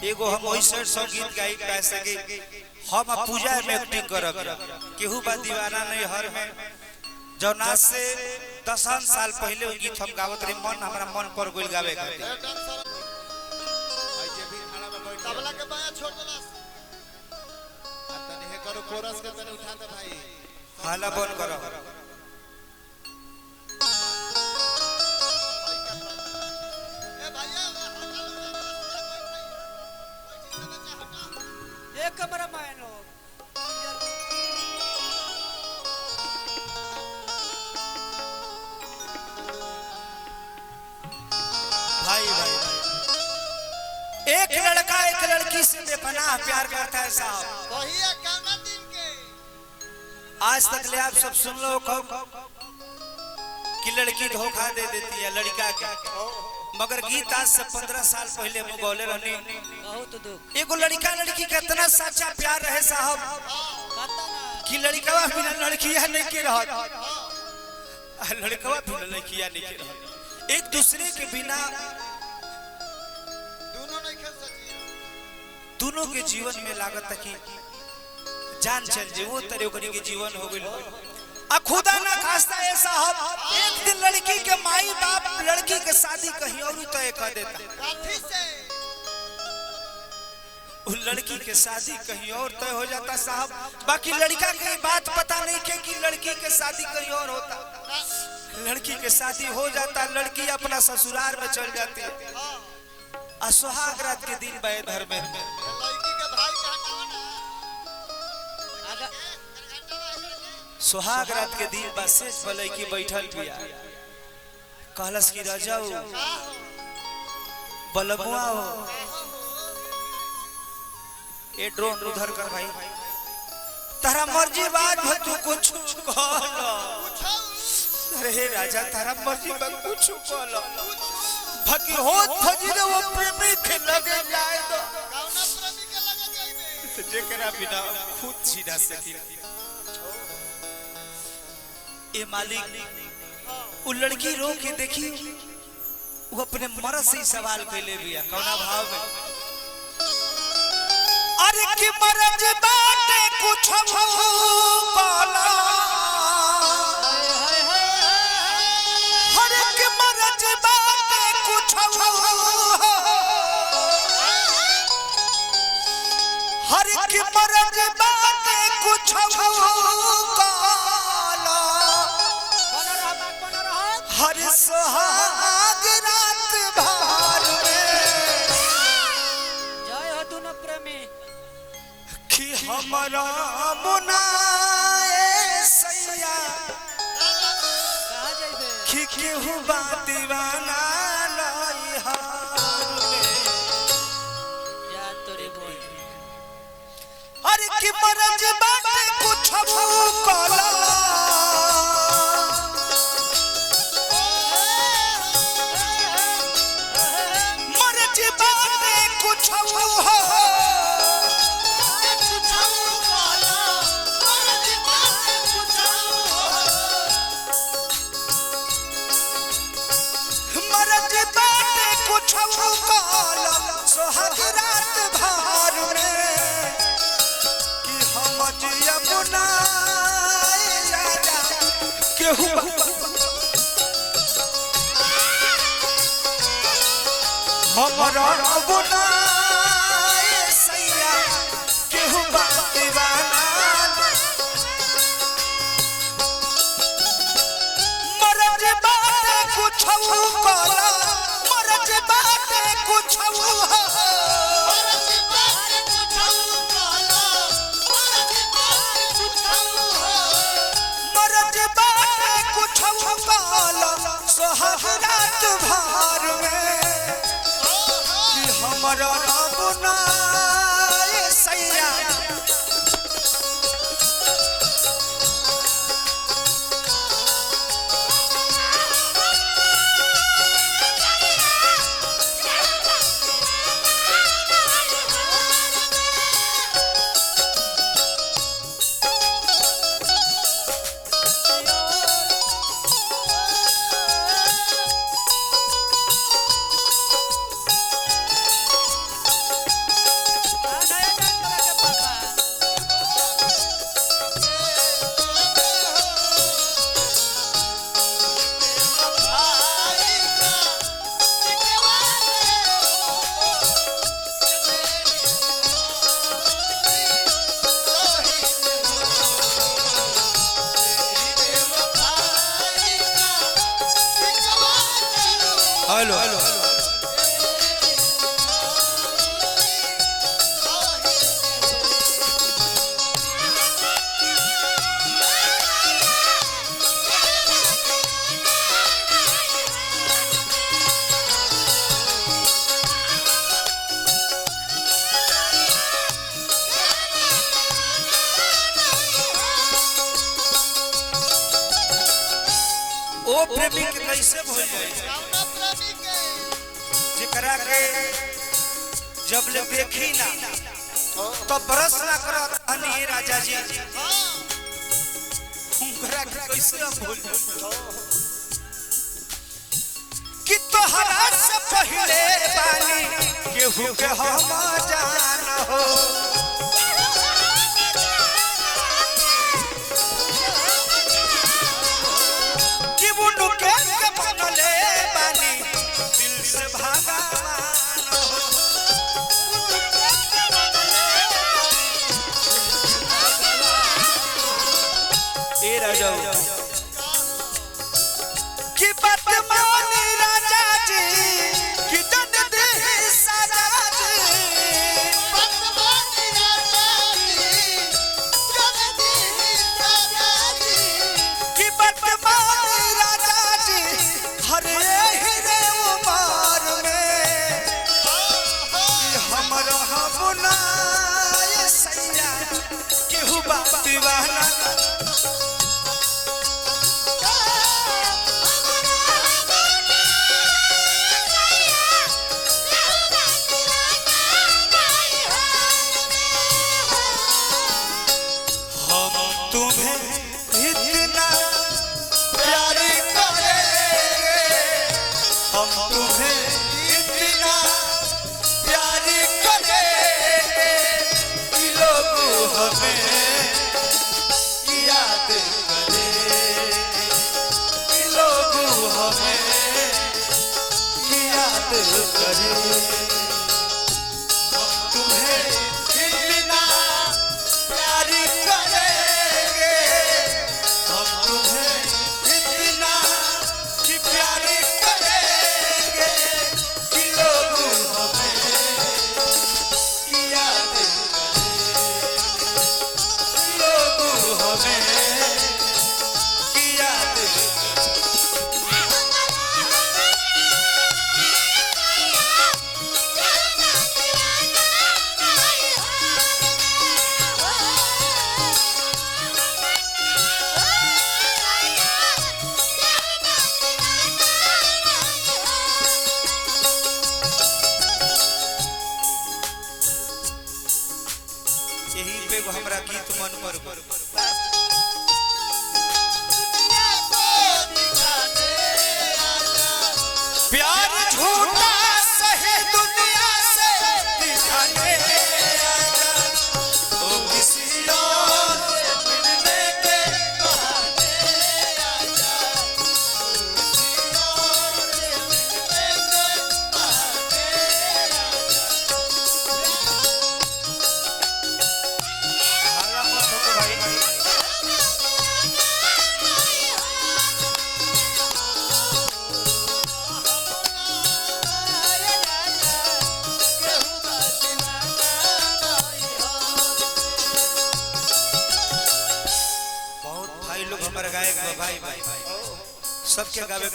एगो हम वैसे संगीत गाई कैसे कि हम पूजा में एक्टिंग करब केहू बा दीवाना नहीं हर में जौना से 10 साल पहले वो गीत हम गावत रही मन हमरा मन पर गोल गावे खातिर तबला के बाया छोड़ देलस तने हे करो कोरस के तने उठा दे भाई हाला बंद करो ए भैया ये कमरा में लोग भाई भाई एक लड़का एक लड़की से बेपनाह प्यार करता है साहब कहिए काना दिन के आज तक ले आप सब सुन लो कब कि लड़की धोखा दे देती है लड़का के मगर गीत आज से 15 साल पहले हम बोले रहनी बहुत दुख एगो लड़का लड़की का इतना सच्चा प्यार रहे साहब कि लड़कवा बिना लड़किया नहीं के रहत लड़कवा बिना लड़किया नहीं के रहत एक दूसरे के बिना दोनों नहीं खेल सकी दोनों के जीवन में लागत कि जान चल जे वो तरह के जीवन हो गइल आ खुदा ना खास्ता है साहब एक दिन लड़की के माई बाप लड़की के शादी कहीं और तय कर देता काठी से उस लड़की के शादी कहीं और तय हो जाता साहब बाकी लड़का की बात पता नहीं के कि लड़की के शादी कहीं और होता लड़की के शादी हो जाता लड़की अपना ससुराल में चल जाती आ सुहाग रात के दिन बे घर में लड़की के भाई का हटावा ना सुहाग रात के दिन बसेस भले की बैठल बिया कहलस की रजाऊ बलबुआ हो ए ड्रोन उधर कर भाई तारा मर्जी बात हो तू कुछ कहलो अरे राजा तारा मर्जी बात कुछ कहलो भकी होत फजीरे वो प्रेमी के लगे जाए दो कौना प्रेमी के लगे जाइबे तो जेकरा बिना खुद सीधा सकी ए मालिक वो लड़की रो के देखी वो अपने मर्द से ही सवाल कैले बिया कौना भाव में अरे कि मर्द बाटे कुछ बोला हर कि मर्द बाटे कुछ हर कि मर्द बाटे कुछ हर सुहाग रात भर में जय हो दोनों प्रेमी कि हमरा मुनाए सैया कहाँ जाइबे कि केहू बात दीवाना लाई हार में जा तोरे बोल अरे कि मरज बाटे कुछ कोला मरज बाटे कुछ हो मरज बाटे कुछ कोला सुहाग रात भर में कि हम जिया बुनाए राजा केहू हमरा बुनाए सैया केहू बात दीवाना मरज बाटे कुछ कोला मरज बाटे कुछ मरज बाटे कुछ कोला सुहाग रात भर में कि हमरा बुनाए सैया ओ प्रेमी के कैसे भूल जाए कौना प्रेमी के जेकरा के जब ले देखी ना तो बरस ना करत हनी राजा जी उनकरा के कैसे हम भूल जाए कि तोहरा से पहले बानी केहू के हम जान हो कि बुनु के बनले बानी दिल से भगवान हो ए राजा कि बात मानी राजा जी कि दन दे साजा जी पतवानी राजा जी जन दी राजा जी कि बात मानी राजा जी हर हीरे उमर में कि हमर हमना ये सैया केहू बात दीवाना तुम्हें इतना प्यार करेंगे हम तुम्हें इतना प्यार करेंगे कि लोग हमें याद करें कि लोग हमें याद करें हम तुम्हें इतना प्यार करेंगे हम तुम्हें इतना कि प्यार करेंगे कि लोग हमें याद करें लोग हमें याद यही पे हमरा गीत मन पर प्यार झूठा सही दुनिया से दिखाने आजा ओ किसी और से मिलने के बहाने आजा किसी और से मिलने के बहाने हाला मत हो भाई बहुत भाई लोग हमारे गायक भाई सबके गावे